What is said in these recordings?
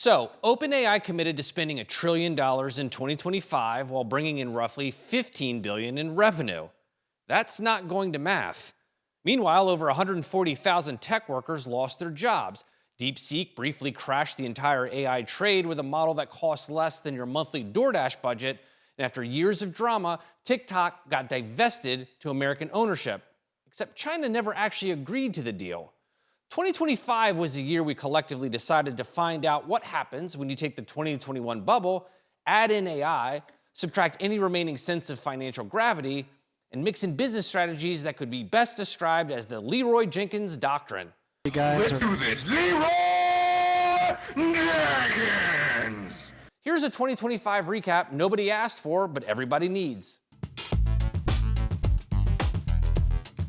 So, OpenAI committed to spending $1 trillion in 2025 while bringing in roughly $15 billion in revenue. That's not going to math. Meanwhile, over 140,000 tech workers lost their jobs. DeepSeek briefly crashed the entire AI trade with a model that costs less than your monthly DoorDash budget. And after years of drama, TikTok got divested to American ownership. Except China never actually agreed to the deal. 2025 was the year we collectively decided to find out what happens when you take the 2021 bubble, add in AI, subtract any remaining sense of financial gravity, and mix in business strategies that could be best described as the Leroy Jenkins doctrine. Hey guys, Let's do this. Leroy Jenkins! Here's a 2025 recap nobody asked for, but everybody needs.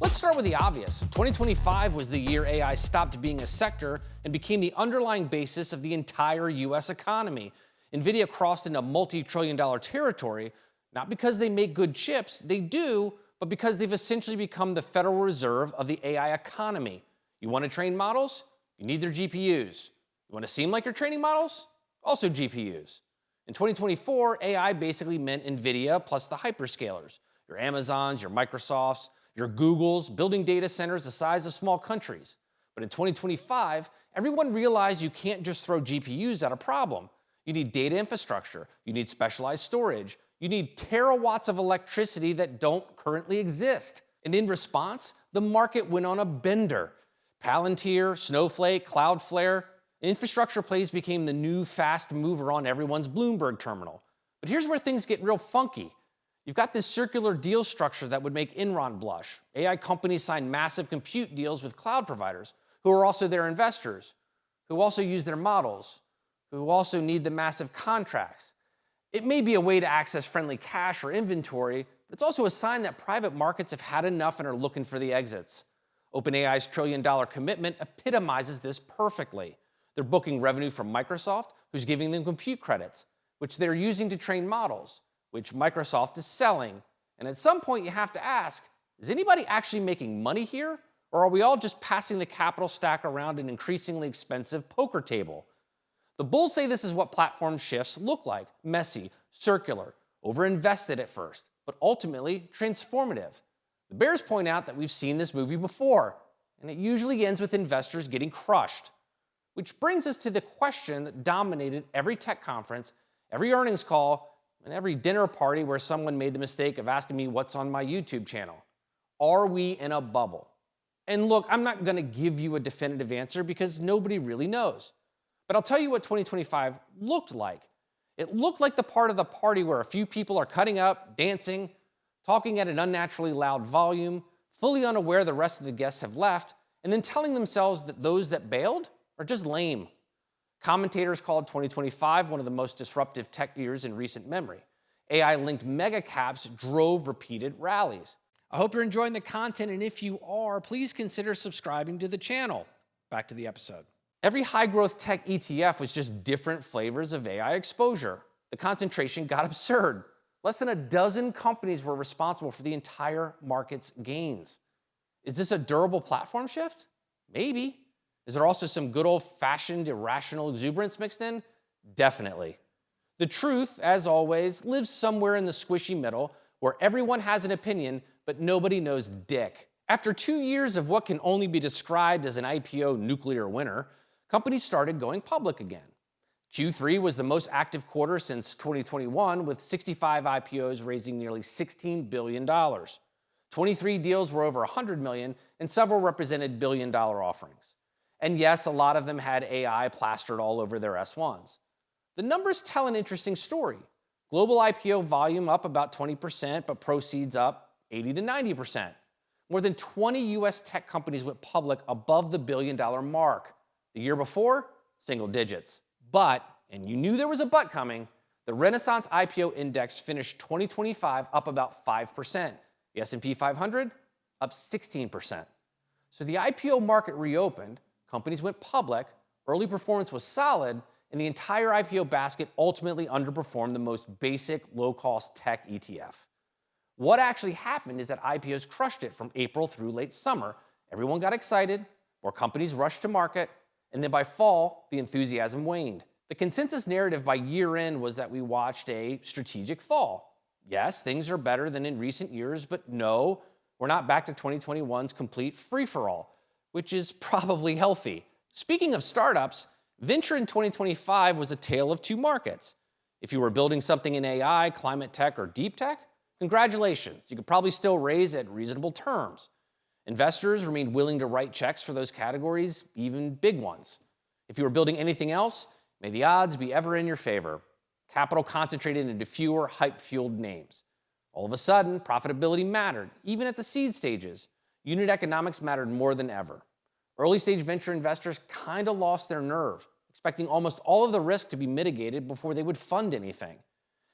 Let's start with the obvious. 2025 was the year AI stopped being a sector and became the underlying basis of the entire US economy. NVIDIA crossed into multi-trillion-dollar territory, not because they make good chips, they do, but because they've essentially become the Federal Reserve of the AI economy. You want to train models? You need their GPUs. You want to seem like you're training models? Also GPUs. In 2024, AI basically meant NVIDIA plus the hyperscalers, your Amazons, your Microsofts, your Googles, building data centers the size of small countries. But in 2025, everyone realized you can't just throw GPUs at a problem. You need data infrastructure, you need specialized storage, you need terawatts of electricity that don't currently exist. And in response, the market went on a bender. Palantir, Snowflake, Cloudflare, infrastructure plays became the new fast mover on everyone's Bloomberg terminal. But here's where things get real funky. You've got this circular deal structure that would make Enron blush. AI companies sign massive compute deals with cloud providers, who are also their investors, who also use their models, who also need the massive contracts. It may be a way to access friendly cash or inventory, but it's also a sign that private markets have had enough and are looking for the exits. OpenAI's $1 trillion commitment epitomizes this perfectly. They're booking revenue from Microsoft, who's giving them compute credits, which they're using to train models, which Microsoft is selling. And at some point you have to ask, is anybody actually making money here? Or are we all just passing the capital stack around an increasingly expensive poker table? The bulls say this is what platform shifts look like: messy, circular, overinvested at first, but ultimately transformative. The bears point out that we've seen this movie before, and it usually ends with investors getting crushed. Which brings us to the question that dominated every tech conference, every earnings call, and every dinner party where someone made the mistake of asking me what's on my YouTube channel. Are we in a bubble? And look, I'm not going to give you a definitive answer because nobody really knows. But I'll tell you what 2025 looked like. It looked like the part of the party where a few people are cutting up, dancing, talking at an unnaturally loud volume, fully unaware the rest of the guests have left, and then telling themselves that those that bailed are just lame. Commentators called 2025 one of the most disruptive tech years in recent memory. AI-linked mega caps drove repeated rallies. I hope you're enjoying the content, and if you are, please consider subscribing to the channel. Back to the episode. Every high-growth tech ETF was just different flavors of AI exposure. The concentration got absurd. Less than a dozen companies were responsible for the entire market's gains. Is this a durable platform shift? Maybe. Is there also some good old-fashioned irrational exuberance mixed in? Definitely. The truth, as always, lives somewhere in the squishy middle where everyone has an opinion, but nobody knows dick. After 2 years of what can only be described as an IPO nuclear winter, companies started going public again. Q3 was the most active quarter since 2021, with 65 IPOs raising nearly $16 billion. 23 deals were over $100 million, and several represented billion-dollar offerings. And yes, a lot of them had AI plastered all over their S1s. The numbers tell an interesting story. Global IPO volume up about 20%, but proceeds up 80 to 90%. More than 20 US tech companies went public above the billion-dollar mark. The year before, single digits. But, and you knew there was a but coming, the Renaissance IPO index finished 2025 up about 5%. The S&P 500 up 16%. So the IPO market reopened, companies went public, early performance was solid, and the entire IPO basket ultimately underperformed the most basic low-cost tech ETF. What actually happened is that IPOs crushed it from April through late summer. Everyone got excited, more companies rushed to market, and then by fall, the enthusiasm waned. The consensus narrative by year end was that we watched a strategic fall. Yes, things are better than in recent years, but no, we're not back to 2021's complete free-for-all, which is probably healthy. Speaking of startups, venture in 2025 was a tale of two markets. If you were building something in AI, climate tech, or deep tech, congratulations, you could probably still raise at reasonable terms. Investors remained willing to write checks for those categories, even big ones. If you were building anything else, may the odds be ever in your favor. Capital concentrated into fewer hype-fueled names. All of a sudden, profitability mattered, even at the seed stages. Unit economics mattered more than ever. Early-stage venture investors kind of lost their nerve, expecting almost all of the risk to be mitigated before they would fund anything.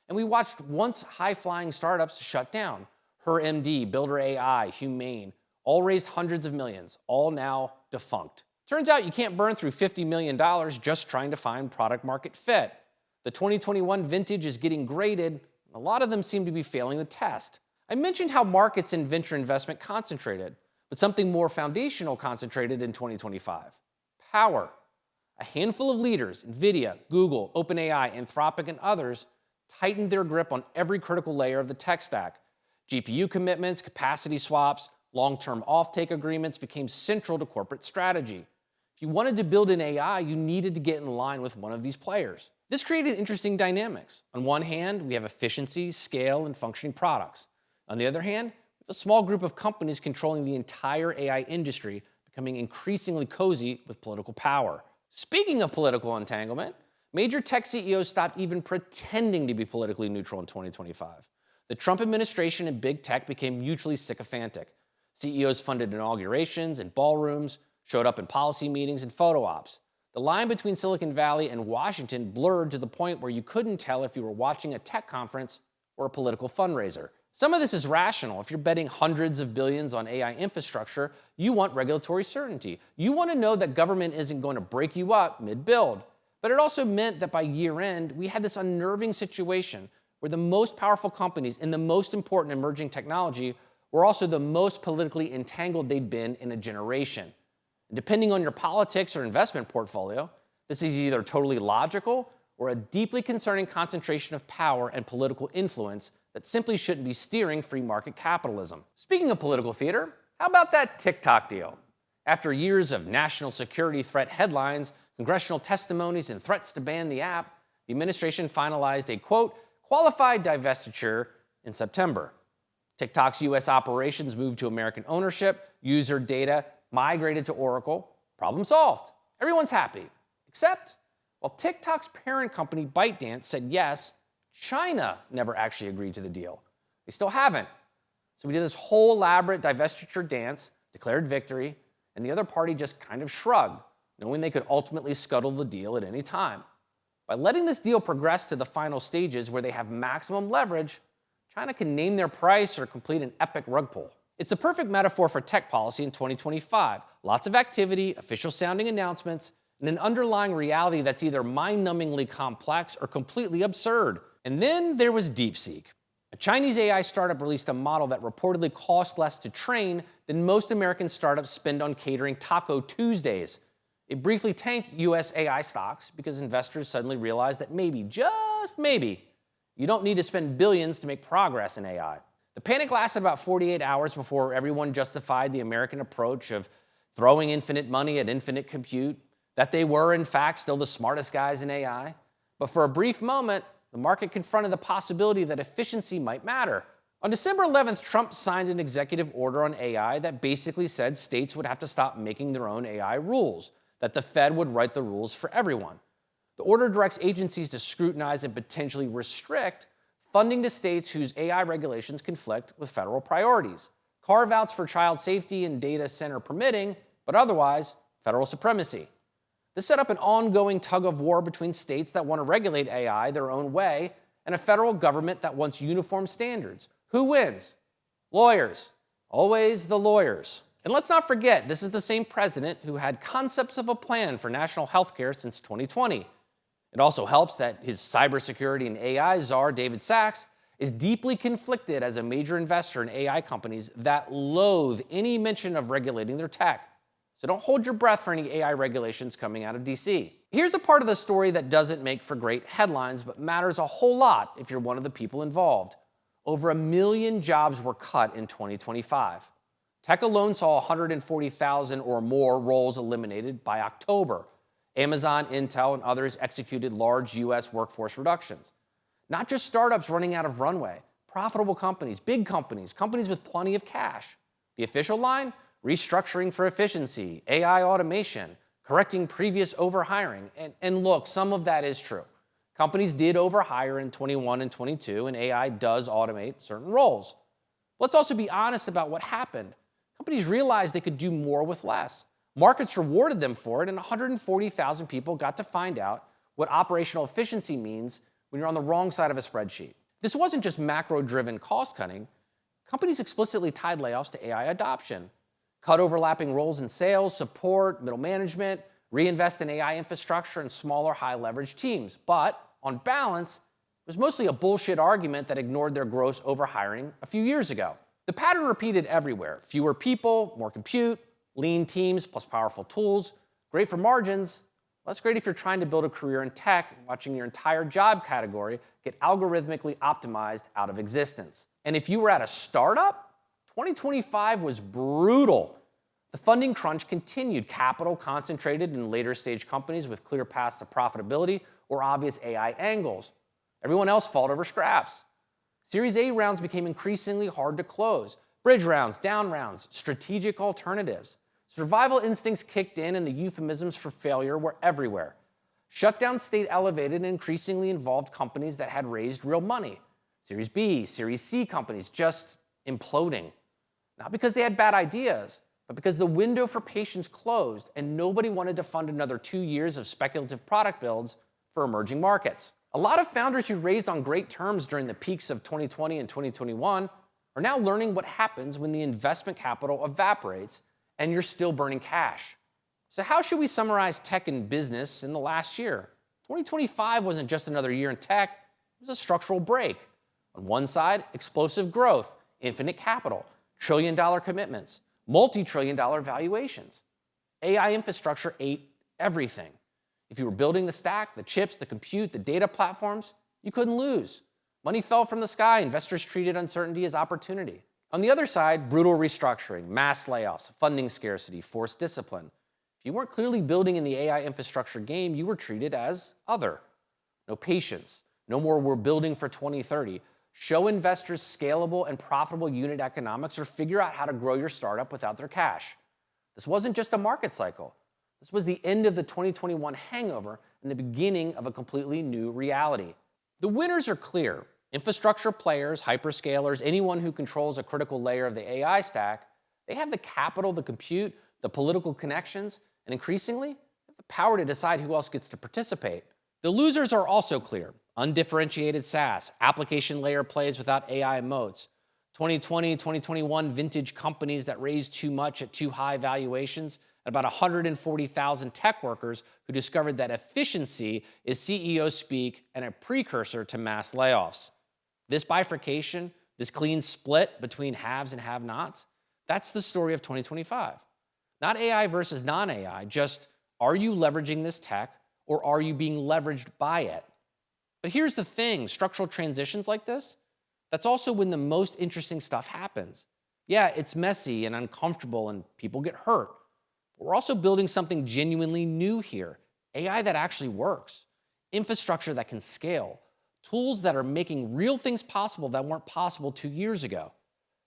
And we watched once high-flying startups shut down. HerMD, Builder AI, Humane, all raised hundreds of millions, all now defunct. Turns out you can't burn through $50 million just trying to find product market fit. The 2021 vintage is getting graded, and a lot of them seem to be failing the test. I mentioned how markets in venture investment concentrated, but something more foundational concentrated in 2025. Power. A handful of leaders, nvidia, Google, OpenAI, Anthropic, and others, tightened their grip on every critical layer of the tech stack. GPU commitments, capacity swaps, long-term offtake agreements became central to corporate strategy. If you wanted to build an AI, you needed to get in line with one of these players. This created interesting dynamics. On one hand, we have efficiency, scale, and functioning products. On the other hand, we have a small group of companies controlling the entire AI industry, becoming increasingly cozy with political power. Speaking of political entanglement, major tech CEOs stopped even pretending to be politically neutral in 2025. The Trump administration and big tech became mutually sycophantic. CEOs funded inaugurations and ballrooms, showed up in policy meetings and photo ops. The line between Silicon Valley and Washington blurred to the point where you couldn't tell if you were watching a tech conference or a political fundraiser. Some of this is rational. If you're betting hundreds of billions on AI infrastructure, you want regulatory certainty. You want to know that government isn't going to break you up mid-build. But it also meant that by year end, we had this unnerving situation where the most powerful companies in the most important emerging technology were also the most politically entangled they'd been in a generation. Depending on your politics or investment portfolio, this is either totally logical or a deeply concerning concentration of power and political influence that simply shouldn't be steering free market capitalism. Speaking of political theater, how about that TikTok deal? After years of national security threat headlines, congressional testimonies, and threats to ban the app, the administration finalized a, quote, qualified divestiture in September. TikTok's U.S. operations moved to American ownership, user data migrated to Oracle, problem solved. Everyone's happy. Except, while TikTok's parent company ByteDance said yes, China never actually agreed to the deal. They still haven't. So we did this whole elaborate divestiture dance, declared victory, and the other party just kind of shrugged, knowing they could ultimately scuttle the deal at any time. By letting this deal progress to the final stages where they have maximum leverage, China can name their price or complete an epic rug pull. It's the perfect metaphor for tech policy in 2025. Lots of activity, official-sounding announcements, and an underlying reality that's either mind-numbingly complex or completely absurd. And then there was DeepSeek. A Chinese AI startup released a model that reportedly cost less to train than most American startups spend on catering Taco Tuesdays. It briefly tanked US AI stocks because investors suddenly realized that maybe, just maybe, you don't need to spend billions to make progress in AI. The panic lasted about 48 hours before everyone justified the American approach of throwing infinite money at infinite compute, that they were, in fact, still the smartest guys in AI. But for a brief moment, the market confronted the possibility that efficiency might matter. On December 11th, Trump signed an executive order on AI that basically said states would have to stop making their own AI rules, that the Fed would write the rules for everyone. The order directs agencies to scrutinize and potentially restrict funding to states whose AI regulations conflict with federal priorities, carve-outs for child safety and data center permitting, but otherwise, federal supremacy. This set up an ongoing tug-of-war between states that want to regulate AI their own way and a federal government that wants uniform standards. Who wins? Lawyers. Always the lawyers. And let's not forget, this is the same president who had concepts of a plan for national health care since 2020. It also helps that his cybersecurity and AI czar, David Sachs, is deeply conflicted as a major investor in AI companies that loathe any mention of regulating their tech. So don't hold your breath for any AI regulations coming out of DC. Here's a part of the story that doesn't make for great headlines, but matters a whole lot if you're one of the people involved. Over 1 million jobs were cut in 2025. Tech alone saw 140,000 or more roles eliminated by October. Amazon, Intel, and others executed large U.S. workforce reductions. Not just startups running out of runway, profitable companies, big companies, companies with plenty of cash. The official line? Restructuring for efficiency, AI automation, correcting previous overhiring. And look, some of that is true. Companies did overhire in 21 and 22, and AI does automate certain roles. Let's also be honest about what happened. Companies realized they could do more with less. Markets rewarded them for it, and 140,000 people got to find out what operational efficiency means when you're on the wrong side of a spreadsheet. This wasn't just macro-driven cost-cutting. Companies explicitly tied layoffs to AI adoption. Cut overlapping roles in sales, support, middle management, reinvest in AI infrastructure and smaller, high-leverage teams. But on balance, it was mostly a bullshit argument that ignored their gross overhiring a few years ago. The pattern repeated everywhere. Fewer people, more compute, lean teams plus powerful tools. Great for margins. Less great if you're trying to build a career in tech and watching your entire job category get algorithmically optimized out of existence. And if you were at a startup, 2025 was brutal. The funding crunch continued. Capital concentrated in later stage companies with clear paths to profitability or obvious AI angles. Everyone else fought over scraps. Series A rounds became increasingly hard to close. Bridge rounds, down rounds, strategic alternatives. Survival instincts kicked in and the euphemisms for failure were everywhere. Shutdowns stayed elevated and increasingly involved companies that had raised real money. Series B, Series C companies just imploding. Not because they had bad ideas, but because the window for patience closed and nobody wanted to fund another 2 years of speculative product builds for emerging markets. A lot of founders who raised on great terms during the peaks of 2020 and 2021 are now learning what happens when the investment capital evaporates and you're still burning cash. So how should we summarize tech and business in the last year? 2025 wasn't just another year in tech, it was a structural break. On one side, explosive growth, infinite capital, trillion-dollar commitments, multi-trillion-dollar valuations. AI infrastructure ate everything. If you were building the stack, the chips, the compute, the data platforms, you couldn't lose. Money fell from the sky. Investors treated uncertainty as opportunity. On the other side, brutal restructuring, mass layoffs, funding scarcity, forced discipline. If you weren't clearly building in the AI infrastructure game, you were treated as other. No patience. No more we're building for 2030. Show investors scalable and profitable unit economics or figure out how to grow your startup without their cash. This wasn't just a market cycle. This was the end of the 2021 hangover and the beginning of a completely new reality. The winners are clear. Infrastructure players, hyperscalers, anyone who controls a critical layer of the AI stack, they have the capital, the compute, the political connections, and increasingly, the power to decide who else gets to participate. The losers are also clear. Undifferentiated SaaS, application layer plays without AI moats, 2020, 2021 vintage companies that raised too much at too high valuations, and about 140,000 tech workers who discovered that efficiency is CEO speak and a precursor to mass layoffs. This bifurcation, this clean split between haves and have-nots, that's the story of 2025. Not AI versus non-AI, just are you leveraging this tech or are you being leveraged by it? But here's the thing, structural transitions like this, that's also when the most interesting stuff happens. Yeah, it's messy and uncomfortable and people get hurt. But we're also building something genuinely new here, AI that actually works, infrastructure that can scale, tools that are making real things possible that weren't possible 2 years ago.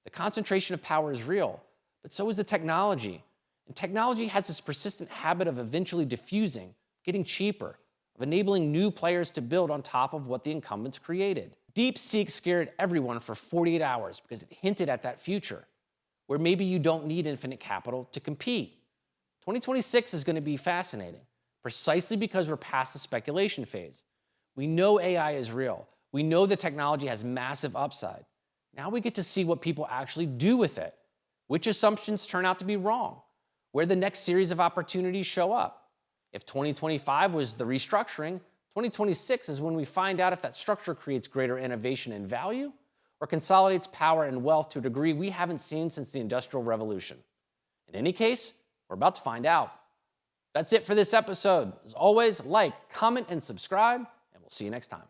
The concentration of power is real, but so is the technology. And technology has this persistent habit of eventually diffusing, getting cheaper, of enabling new players to build on top of what the incumbents created. DeepSeek scared everyone for 48 hours because it hinted at that future, where maybe you don't need infinite capital to compete. 2026 is going to be fascinating, precisely because we're past the speculation phase. We know AI is real. We know the technology has massive upside. Now we get to see what people actually do with it, which assumptions turn out to be wrong, where the next series of opportunities show up. If 2025 was the restructuring, 2026 is when we find out if that structure creates greater innovation and value or consolidates power and wealth to a degree we haven't seen since the Industrial Revolution. In any case, we're about to find out. That's it for this episode. As always, like, comment, and subscribe, and we'll see you next time.